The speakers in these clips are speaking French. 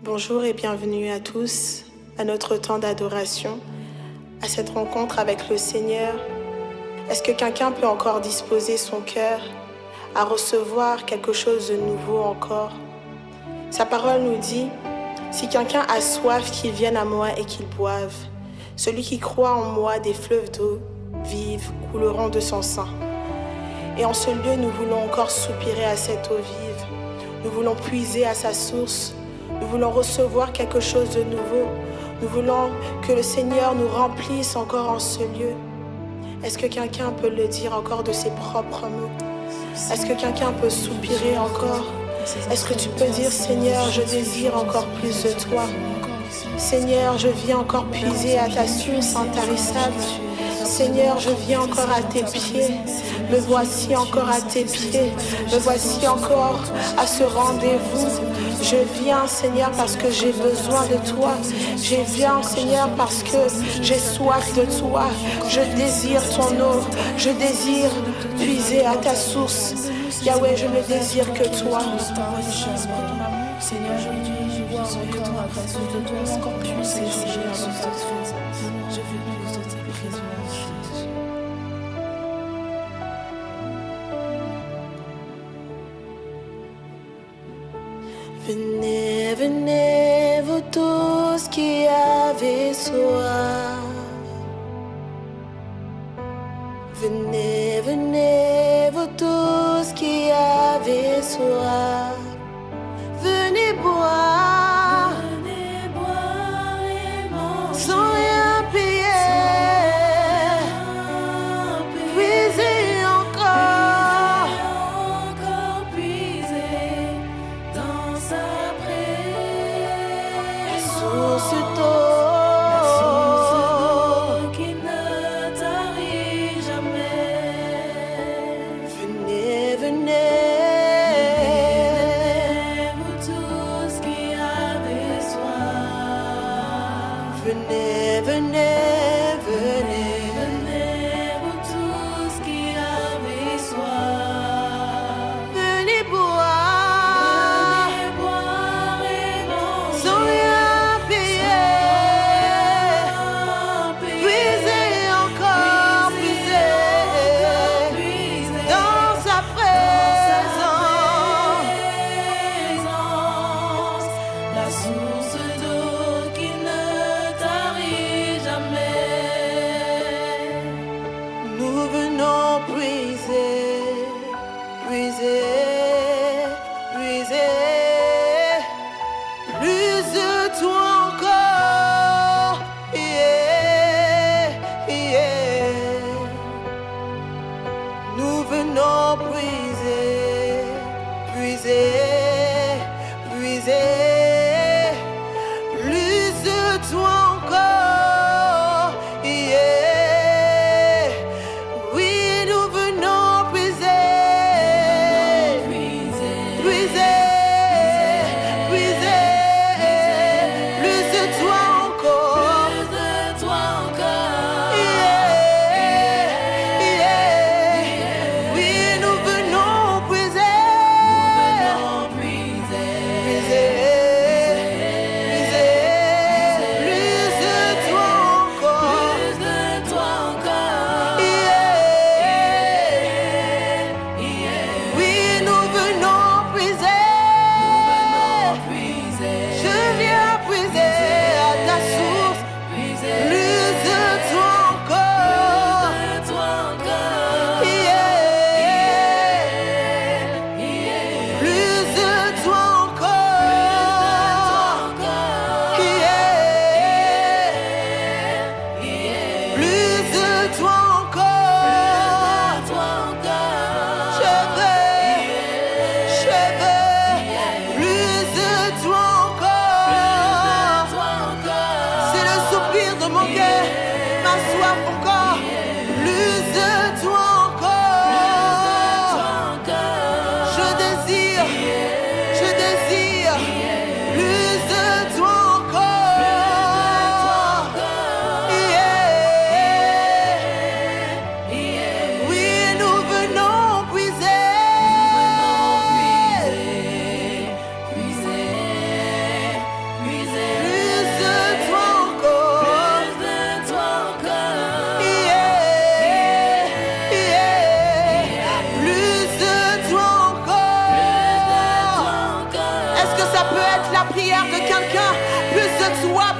Bonjour et bienvenue à tous à notre temps d'adoration, à cette rencontre avec le Seigneur. Est-ce que quelqu'un peut encore disposer son cœur à recevoir quelque chose de nouveau encore? Sa parole nous dit, si quelqu'un a soif, qu'il vienne à moi et qu'il boive. Celui qui croit en moi, des fleuves d'eau vive couleront de son sein. Et en ce lieu, nous voulons encore soupirer à cette eau vive. Nous voulons puiser à sa source. Nous voulons recevoir quelque chose de nouveau. Nous voulons que le Seigneur nous remplisse encore en ce lieu. Est-ce que quelqu'un peut le dire encore de ses propres mots? Est-ce que quelqu'un peut soupirer encore? Est-ce que tu peux dire, Seigneur, je désire encore plus de toi. Seigneur, je viens encore puiser à ta source intarissable. Seigneur, je viens encore à tes pieds. Me voici encore à tes pieds. Me voici encore à ce rendez-vous. Je viens, Seigneur, parce que j'ai besoin de toi. Je viens, Seigneur, parce que j'ai soif de toi. Je désire ton eau. Je désire puiser à ta source. Yahweh, je ne désire que toi. Seigneur, je veux boire encore à ta source de toi, encore plus, Seigneur, je veux plus de ta présence. Venez, venez, vous tous qui avez soif. Venez, venez, vous tous qui avez soif. Venez boire, Et manger sans rien payer. Puisez encore, puiser dans sa la présence. source La source d'eau. d'eau qui ne tarit jamais. Venez, venez. Venez, venez, venez. Venez, vous tous qui avez soif. Venez boire, Venez boire et manger. sans rien payer. Puisez encore, puisez dans sa présence. La source d'eau qui ne tarit jamais. Nous venons puiser, puiser, puiser. Plus de toi encore. Yeah, yeah. Nous venons puiser, puiser, puiser. Plus de toi encore. Yeah. Oui, nous venons puiser.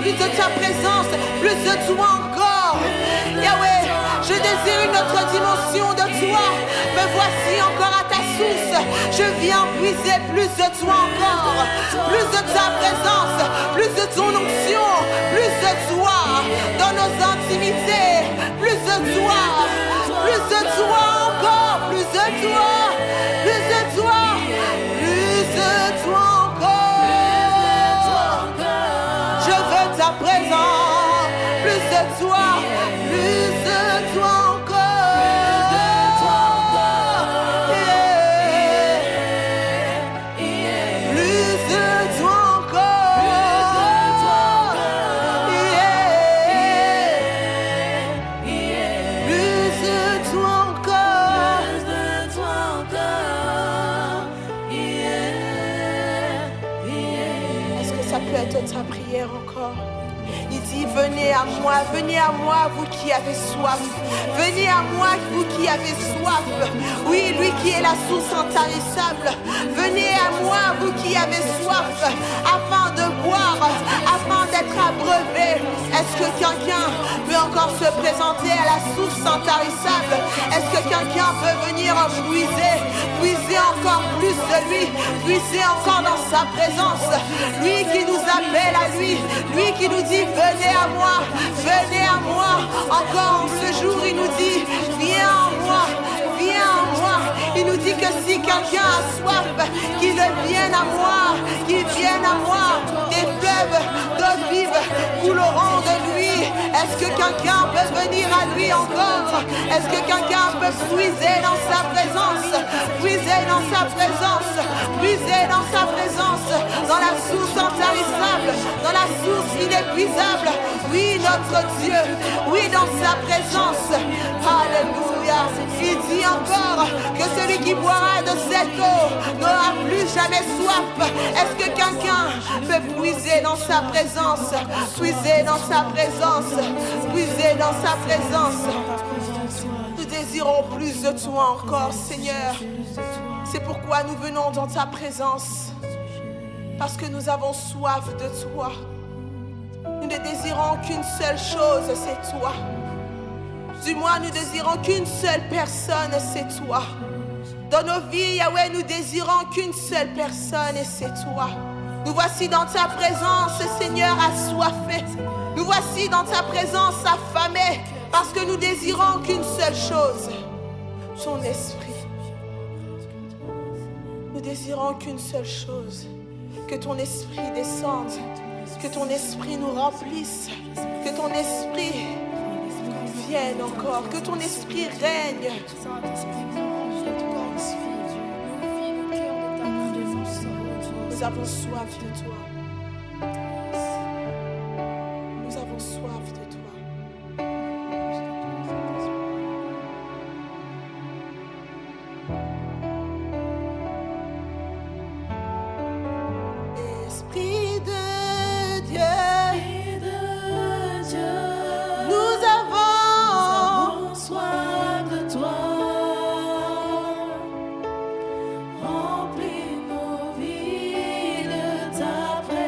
plus de ta présence, plus de toi encore. Yahweh, je désire une autre dimension de toi. Me voici encore à ta source. Je viens puiser plus de toi encore, plus de ta présence, plus de ton onction, plus de toi dans nos intimités, plus de toi encore, plus de toi, plus de toi, plus de toi encore. Je veux ta présence, plus de toi, plus de toi encore. Ta prière encore. Il dit venez à moi vous qui avez soif. Venez à moi vous qui avez soif. Oui, lui qui est la source intarissable. Venez à moi vous qui avez soif afin de boire, afin d'être abreuvé. Est-ce que quelqu'un peut encore se présenter à la source intarissable? Est-ce que quelqu'un peut venir en puiser encore plus de lui, puiser encore dans sa présence? Lui qui nous appelle à lui qui nous dit venez à moi, encore en ce jour il nous dit viens en moi, il nous dit que si quelqu'un a soif, qu'il vienne à moi, des fleuves d'eau vive couleront de lui. Est-ce que quelqu'un peut venir à lui encore? Est-ce que quelqu'un peut puiser dans sa présence, dans la source intarissable, dans la source inépuisable? Oui, notre Dieu, oui, dans sa présence. Alléluia. Il dit encore que celui qui boira de cette eau n'aura plus jamais soif. Est-ce que quelqu'un peut puiser dans sa présence? Puiser dans sa présence. Nous désirons plus de toi encore, Seigneur. C'est pourquoi nous venons dans ta présence. Parce que nous avons soif de toi. Nous ne désirons qu'une seule chose, c'est toi. Du moins, nous désirons qu'une seule personne, c'est toi. Dans nos vies, Yahweh, nous désirons qu'une seule personne et c'est toi. Nous voici dans ta présence, Seigneur, assoiffés. Nous voici dans ta présence affamés parce que nous désirons qu'une seule chose, ton esprit. Nous désirons qu'une seule chose, que ton esprit descende, que ton esprit nous remplisse, que ton esprit vienne encore, que ton esprit règne. Nous avons soif de toi. Nous avons soif de toi. Esprit de Dieu, nous avons soif de toi. Remplis nos vies de ta présence.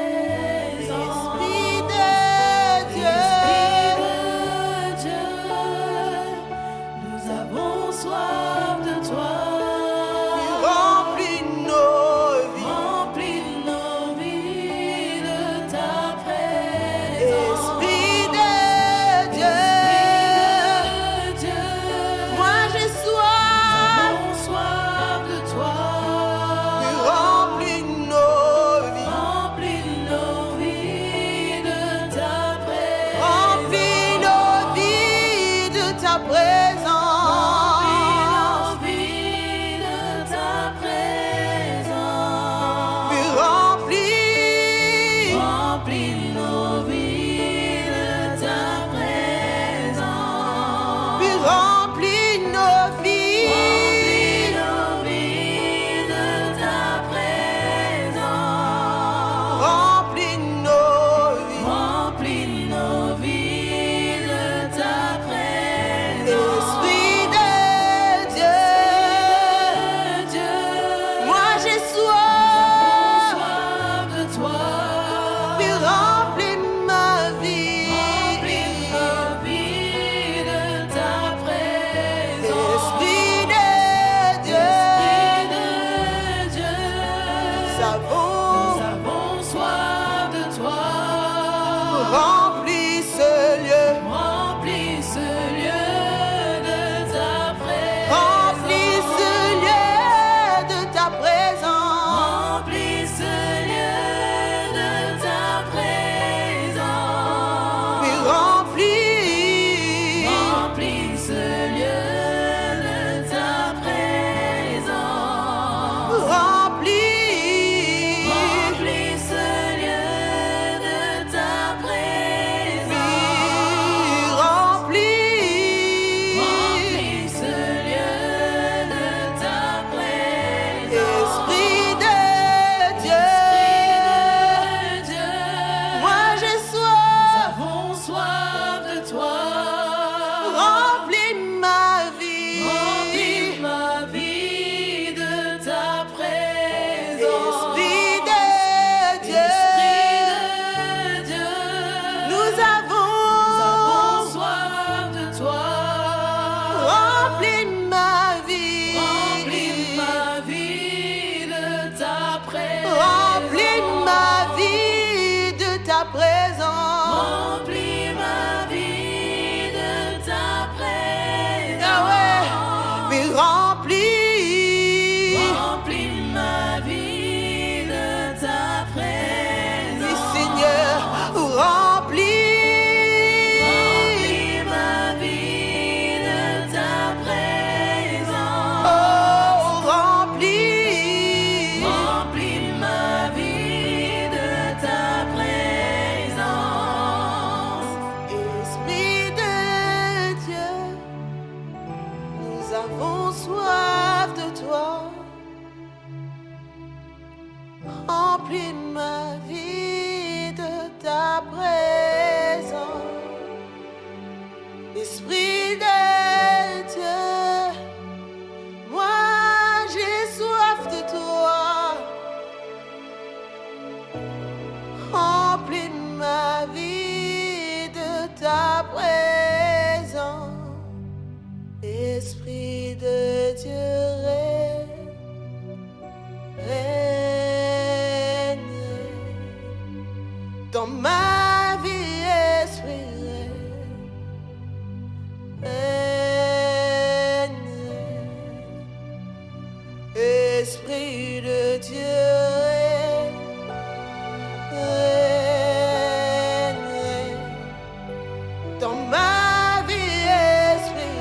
Remplis ma vie de ta présence, Esprit de Dieu. Moi, j'ai soif de toi. Remplis ma vie de ta présence, Esprit de Dieu, règne dans ma vie, Esprit, règne, Esprit de Dieu, règne dans ma vie, Esprit,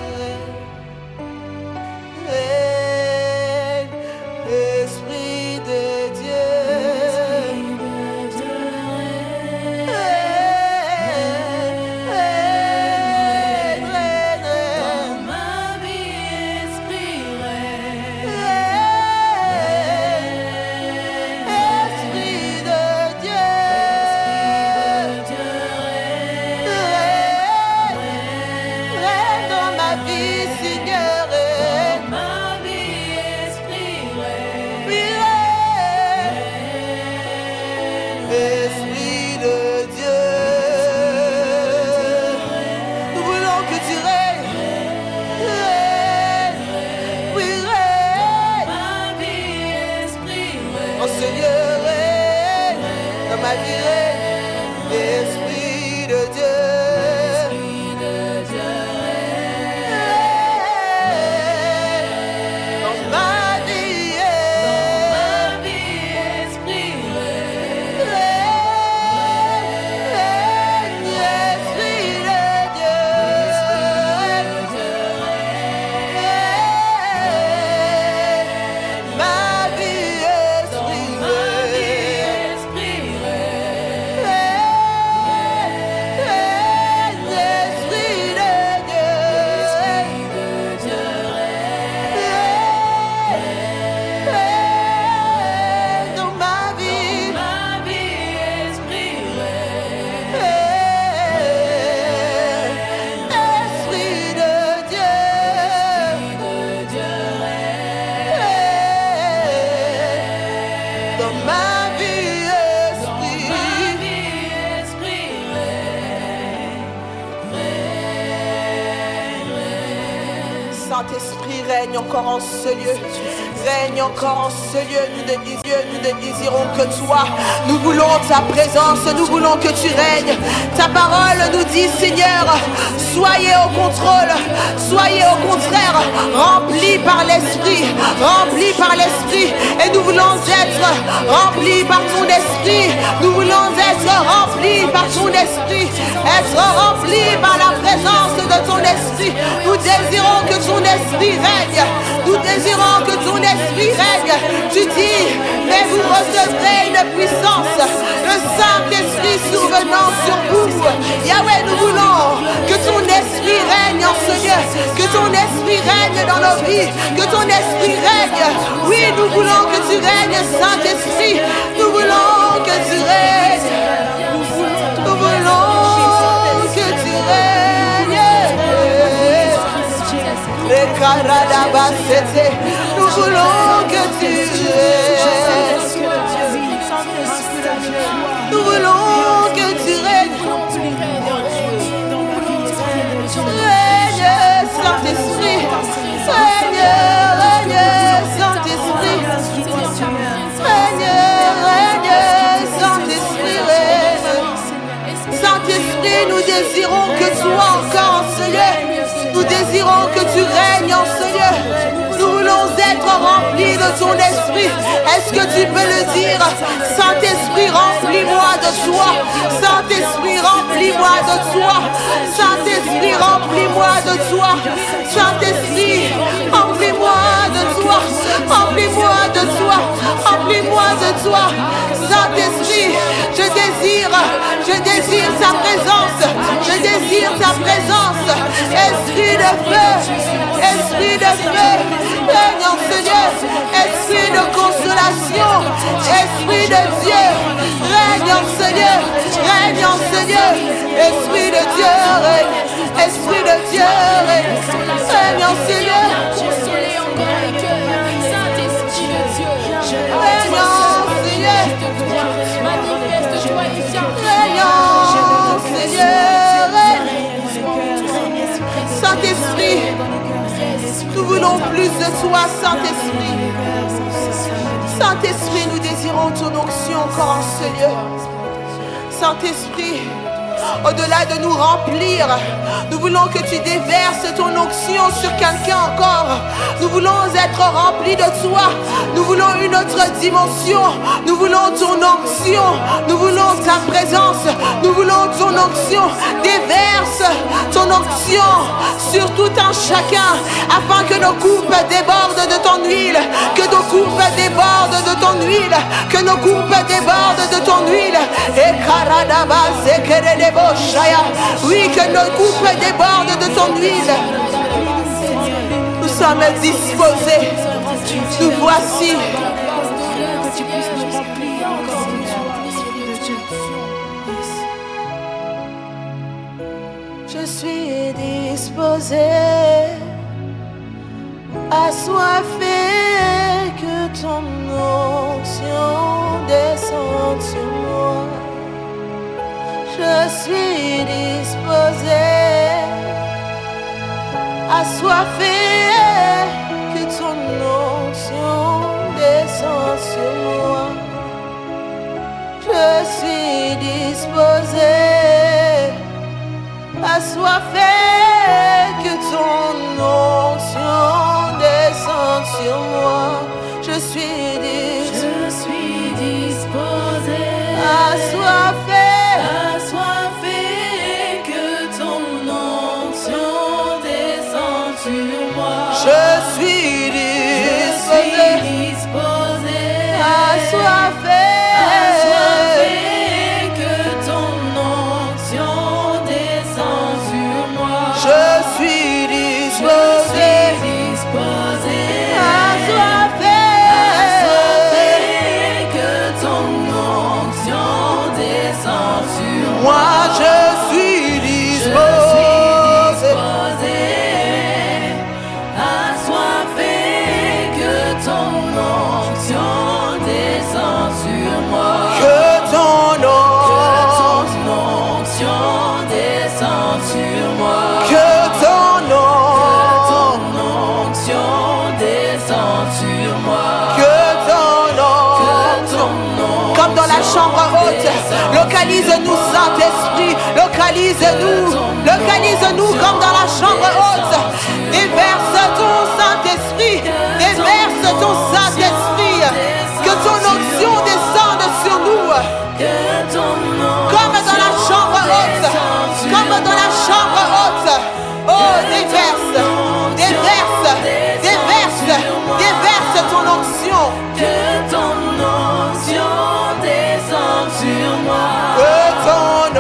règne, Esprit de Dieu, Saint-Esprit, règne encore en ce lieu. Règne encore en ce lieu. Nous ne désirons que toi. Nous voulons ta présence. Nous voulons que tu règnes. Ta parole nous dit, Seigneur, soyez au contrôle. Soyez au contraire remplis par l'Esprit. Remplis par l'Esprit. Et nous voulons être remplis par ton Esprit. Nous voulons être remplis par ton Esprit. Être remplis par la présence de ton Esprit. Nous désirons que ton Esprit règne. Nous désirons que ton Esprit règne. Tu dis, mais vous recevrez une puissance, le Saint-Esprit survenant sur vous. Yahweh, nous voulons que ton Esprit règne en ce lieu. Que ton Esprit règne dans nos vies. Que ton Esprit règne. Oui, nous voulons que tu règnes, Saint-Esprit. Nous voulons que tu règnes. Nous voulons que tu règnes. Les Karadabasete, nous voulons que tu règnes. Nous voulons que tu règnes. Règne, Saint-Esprit. Règne, règne, Saint-Esprit. Règne, règne, Saint-Esprit, règne. Saint-Esprit, nous désirons que tu sois encore en ce lieu. Nous désirons que tu règnes en ce lieu. Nous voulons être remplis de ton esprit. Est-ce que tu peux le dire? Saint-Esprit, remplis-moi de toi. Saint-Esprit, remplis-moi de toi. Saint-Esprit, remplis-moi de toi. Saint-Esprit, remplis-moi de toi. Remplis-moi de toi. Remplis-moi de toi. Saint-Esprit, je désire ta présence. Je désire ta présence. Esprit de feu, règne en ce lieu. Esprit de consolation, onction. Esprit de Dieu, règne en ce lieu, règne en ce lieu. Esprit de Dieu, règne. Esprit de Dieu, règne. Règne en ce lieu. Règne en ce lieu. Manifeste-toi ici. Règne en ce lieu. Saint-Esprit, nous voulons plus de toi, Saint-Esprit. Saint-Esprit, nous désirons ton onction encore en ce lieu. Saint-Esprit, au-delà de nous remplir, nous voulons que tu déverses ton onction sur quelqu'un encore. Nous voulons être remplis de toi. Nous voulons une autre dimension. Nous voulons ton onction. Nous voulons ta présence. Nous voulons ton onction. Déverse ton onction sur tout un chacun, afin que nos coupes débordent de ton huile. Que nos coupes débordent de ton huile. Que nos coupes débordent de ton huile. Et oui, que nos coupes débordent de ton huile. Nous sommes disposés. Nous voici. Je suis disposé, assoiffé, que ton onction descende sur moi. Je suis disposé, assoiffé, que ton onction descende sur moi. Je suis disposé, assoiffé, que ton onction descende sur moi. Je suis disposé, assoiffé. Je suis disposé, assoiffé, que ton onction descende sur moi. Je suis disposé, assoiffé, que ton onction descende sur moi. Je suis disposé. Localise-nous, Saint-Esprit, localise-nous comme dans la chambre haute. Déverse ton Saint-Esprit, déverse ton Saint-Esprit. Que ton onction descende sur nous. Comme dans la chambre haute, comme dans la chambre haute. Oh, déverse, déverse, déverse, déverse ton onction. Que ton onction descende sur moi. Que ton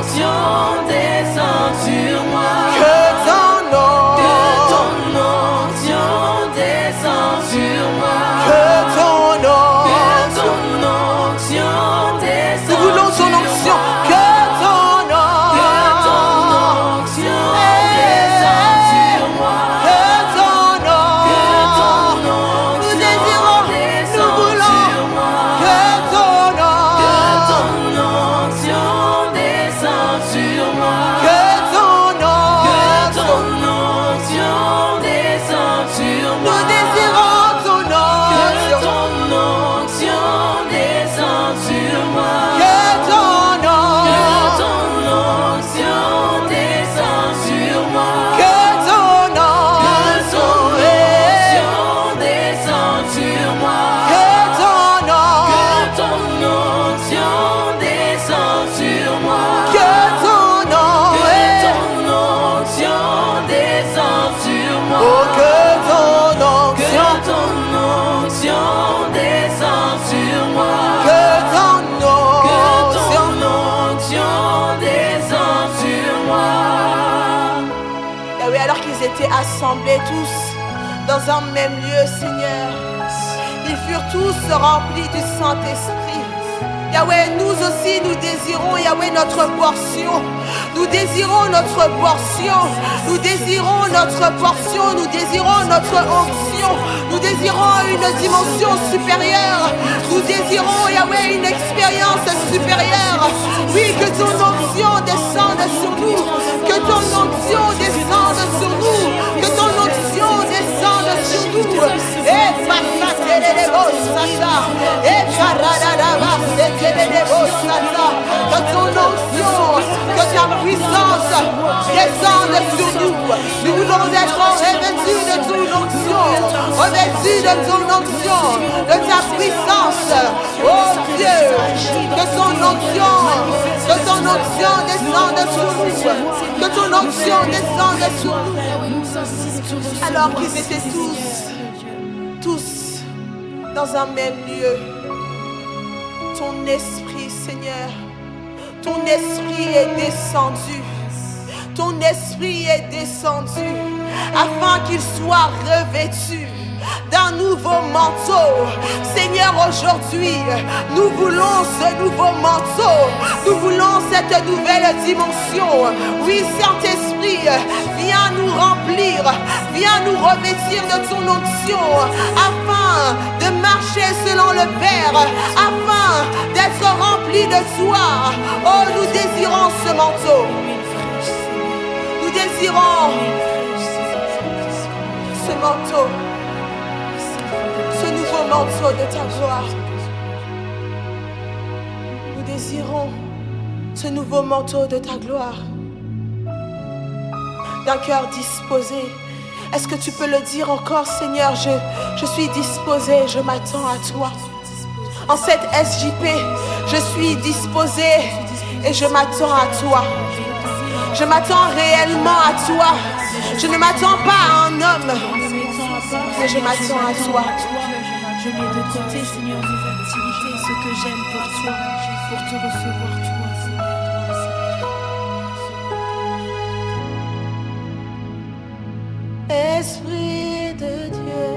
onction descende sur moi. Que ton onction descende sur moi. Que ton onction descende. Nous voulons ton onction. Que ton onction descende sur moi. Que ton onction. Nous désirons, nous voulons. Que ton onction descende sur moi. Que ton onction descende sur moi. Nous désirons ton onction. Que ton onction descende sur moi. Que ton onction descende sur moi. Que ton onction descende sur moi. Que ton onction descende sur moi. Que ton onction descende sur moi. Oh, que ton onction descende sur moi. Que ton onction descende sur moi. Et oui, alors qu'ils étaient assemblés tous dans un même lieu, Seigneur, ils furent tous remplis du Saint-Esprit. Yahweh, nous aussi, nous désirons, Yahweh, notre portion. Nous désirons notre portion. Nous désirons notre portion. Nous désirons notre onction. Nous désirons une dimension supérieure. Nous désirons, Yahweh, une expérience supérieure. Oui, que ton onction descende sur nous. Que ton onction descende sur nous. Que ton onction descende sur nous. Et que ton onction, que ta puissance descende sur nous. Nous voulons être revêtus de ton onction, revêtus de ton onction, de ta puissance. Oh Dieu, que ton onction descende sur nous. Que ton onction descende sur nous. Alors qu'ils étaient tous dans un même lieu. Ton esprit, Seigneur, ton esprit est descendu. Ton esprit est descendu afin qu'il soit revêtu d'un nouveau manteau. Seigneur, aujourd'hui, nous voulons ce nouveau manteau. Nous voulons cette nouvelle dimension. Oui, Saint-Esprit, viens nous remplir, viens nous revêtir de ton onction, afin de marcher selon le Père, afin d'être remplis de toi. Oh, nous désirons ce manteau. Nous désirons ce manteau. Ce nouveau manteau de ta gloire. Nous désirons ce nouveau manteau de ta gloire. D'un cœur disposé. Est-ce que tu peux le dire encore, Seigneur? Je suis disposé, je m'attends à toi. En cette SJP, je suis disposé et je m'attends à toi. Je m'attends réellement à toi. Je ne m'attends pas à un homme, mais je m'attends à toi. Je mets de côté, Seigneur, mes activités, ce que j'aime pour toi, pour te recevoir, toi, Seigneur. Esprit de Dieu,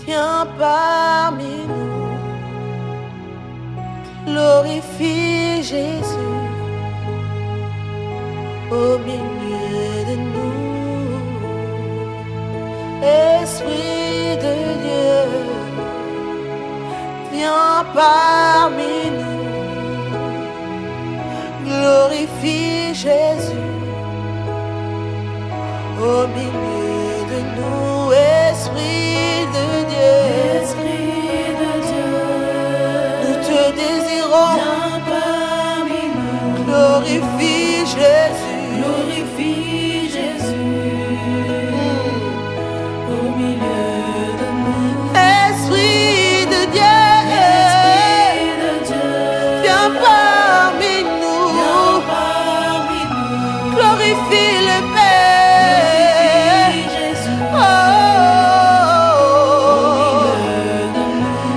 viens parmi nous. Glorifie Jésus au milieu de nous. Esprit de Dieu, viens parmi nous. Glorifie Jésus au milieu de nous. Esprit de Dieu, nous te désirons. Viens parmi nous. Glorifie Jésus. Glorifie Jésus au milieu de nous. Esprit de Dieu, viens parmi nous. Glorifie le Père. Oh,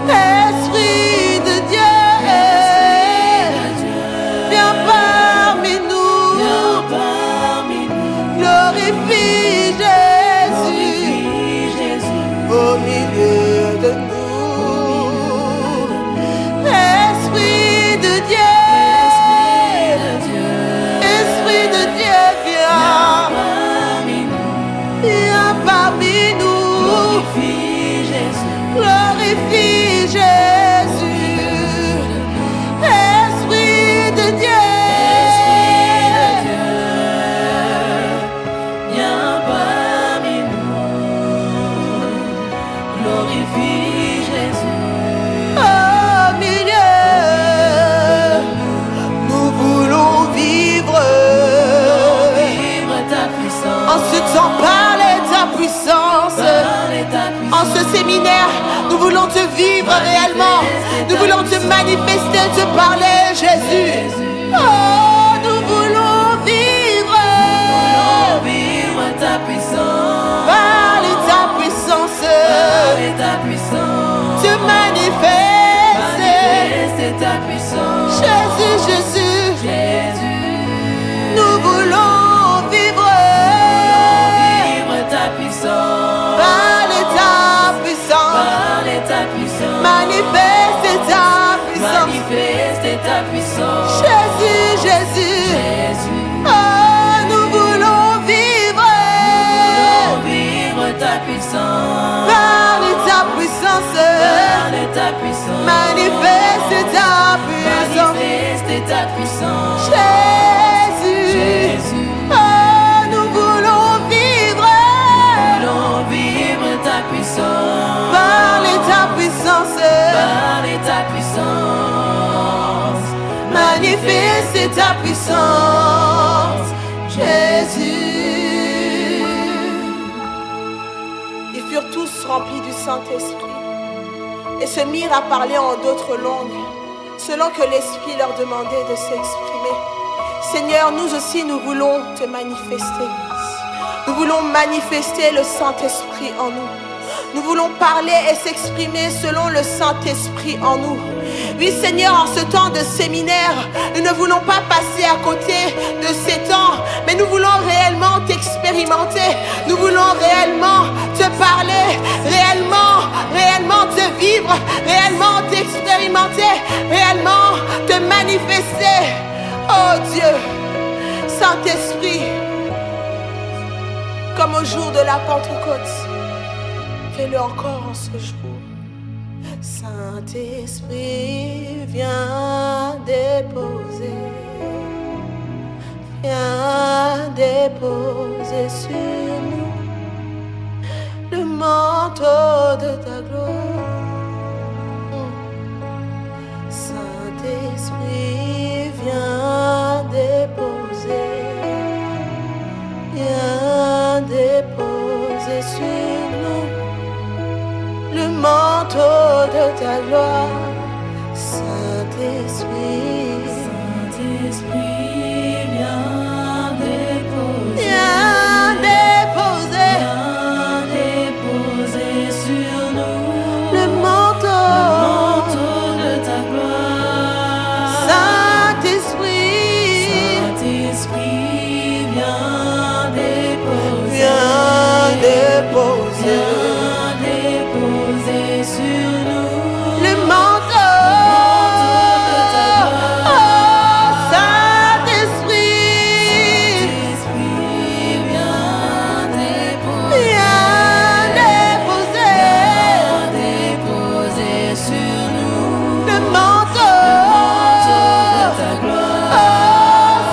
Esprit de Dieu, viens parmi nous. Glorifie Jésus au milieu de nous. Esprit de Dieu, Esprit de Dieu, viens parmi nous. Glorifie Jésus. Esprit de Dieu, Viens parmi nous. Glorifie Jésus. au milieu, nous voulons vivre. Vivre ta puissance. En ce temps, parler ta puissance. Parler ta puissance. En ce séminaire, nous voulons te vivre réellement. Nous voulons te manifester, te parler, Jésus. Oh, nous voulons vivre. Vivre ta puissance. Parler ta puissance. Parler ta puissance. Te manifester. Manifester ta puissance. Jésus, Jésus. Jésus. Nous voulons vivre. Vivre ta puissance. Parler ta puissance. ta puissance. Jésus, Jésus. Jésus. Oh, nous voulons vivre. Nous voulons vivre ta puissance. Parle ta puissance. Parle ta puissance. Manifeste ta puissance. Manifeste ta puissance. Jésus. Jésus. Oh, nous voulons vivre. Nous voulons vivre ta puissance. Parle ta puissance. Parle ta puissance. Manifeste ta puissance. Jésus. Ils furent tous remplis du Saint-Esprit et se mirent à parler en d'autres langues, selon que l'Esprit leur demandait de s'exprimer. Seigneur, nous aussi, nous voulons te manifester. Nous voulons manifester le Saint-Esprit en nous. Nous voulons parler et s'exprimer selon le Saint-Esprit en nous. Oui, Seigneur, en ce temps de séminaire, nous ne voulons pas passer à côté de ces temps, mais nous voulons réellement t'expérimenter. Nous voulons réellement te parler, réellement te vivre, réellement t'expérimenter, réellement te manifester. Oh Dieu, Saint-Esprit, comme au jour de la Pentecôte, fais-le encore en ce jour. Saint-Esprit, viens déposer sur nous le manteau de ta gloire. Saint-Esprit, viens déposer sur nous le manteau de ta gloire. Saint-Esprit, viens déposer sur nous le manteau de ta gloire. Saint-Esprit, viens déposer sur nous le manteau de ta gloire. Oh, Saint-Esprit, viens déposer sur nous le manteau de ta gloire. Oh,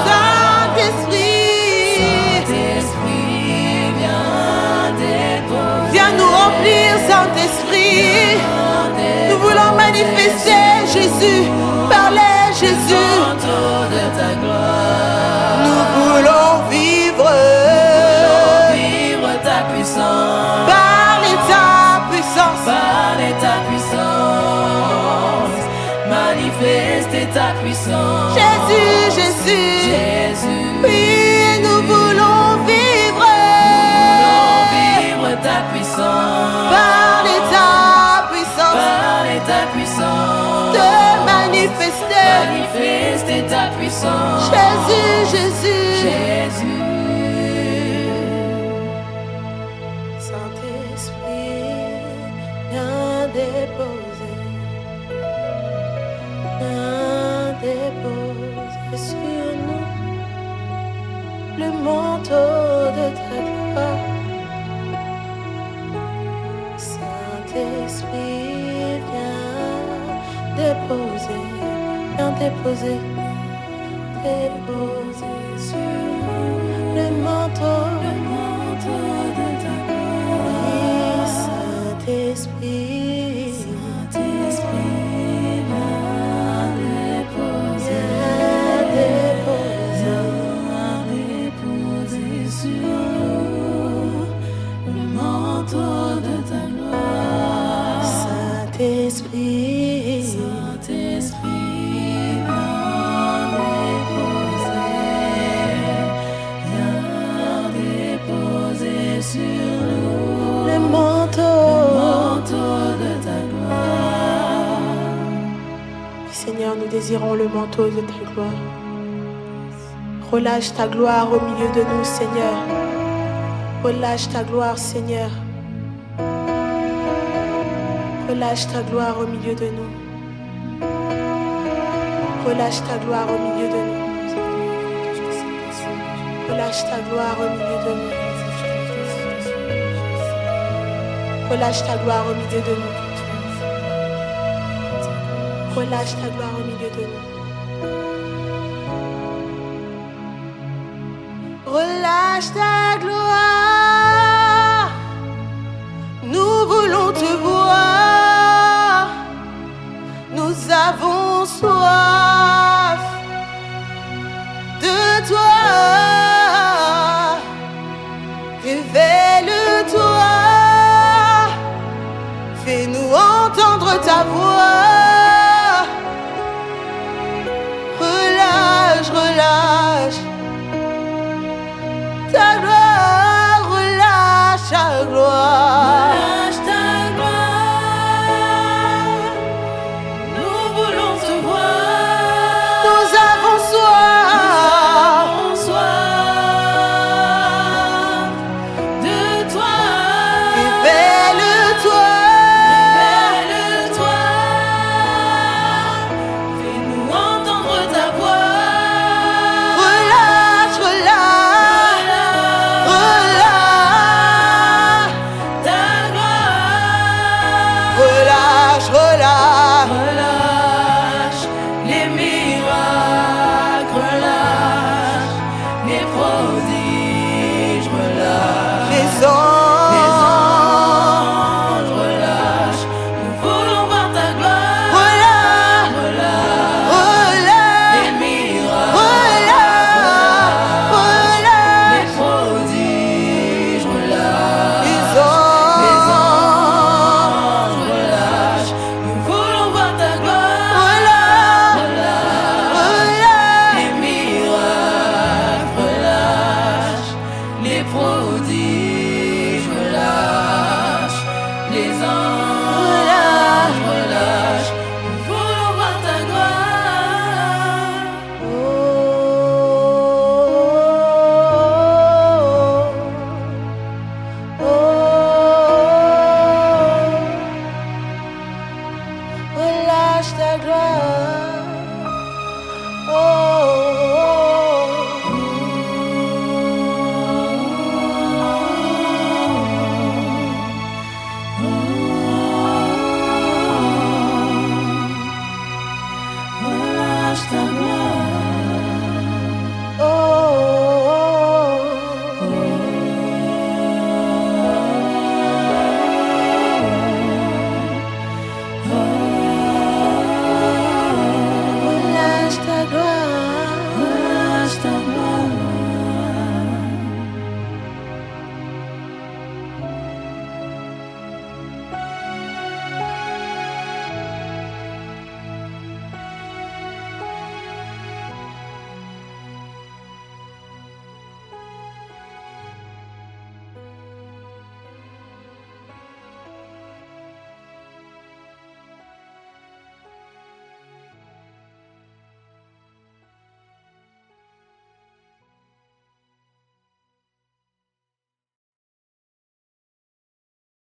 Saint-Esprit, viens nous remplir, Saint-Esprit. Nous voulons manifester Jésus, parler Jésus. De ta gloire. Nous voulons vivre Ta puissance. parler ta puissance. Parle ta puissance. Manifeste ta puissance. Jésus, Jésus, Jésus. oui, nous voulons vivre Ta puissance. parler ta puissance. Parle ta puissance. Te manifester. Manifeste ta puissance. Jésus, Jésus, Jésus. Saint-Esprit, viens déposer sur nous le manteau de ta gloire. Saint-Esprit, viens déposer sur nous le manteau de ta gloire. Oui, Saint-Esprit, viens déposer sur nous le manteau de ta gloire. Saint-Esprit, viens déposer sur nous le manteau de ta gloire. Seigneur, nous désirons le manteau de ta gloire. Relâche ta gloire au milieu de nous, Seigneur. Relâche ta gloire, Seigneur. Relâche ta gloire au milieu de nous. Relâche ta gloire au milieu de nous. Relâche ta gloire au milieu de nous. Relâche ta gloire au milieu de nous. Relâche ta gloire au milieu de nous. Relâche ta gloire. Nous voulons te voir. Nous avons soif de toi. Révèle-toi. Fais-nous entendre ta voix. Relâche, relâche ta gloire, relâche ta gloire. Relâche ta gloire. Nous voulons te voir. Nous avons soif de toi. Révèle-toi. Révèle-toi. Fais-nous entendre ta voix. Relâche, relâche, relâche Ta gloire. relâche, relâche. Relâche les miracles, relâche les prodiges, relâche Les les anges, anges, relâche. Nous voulons voir ta gloire. relâche, Relâche relâche, les miracles, relâche, relâche. les prodiges, relâche Les les anges, anges, relâche. Nous voulons voir ta gloire. relâche, relâche. Les miracles, relâche les prodiges, relâche les anges.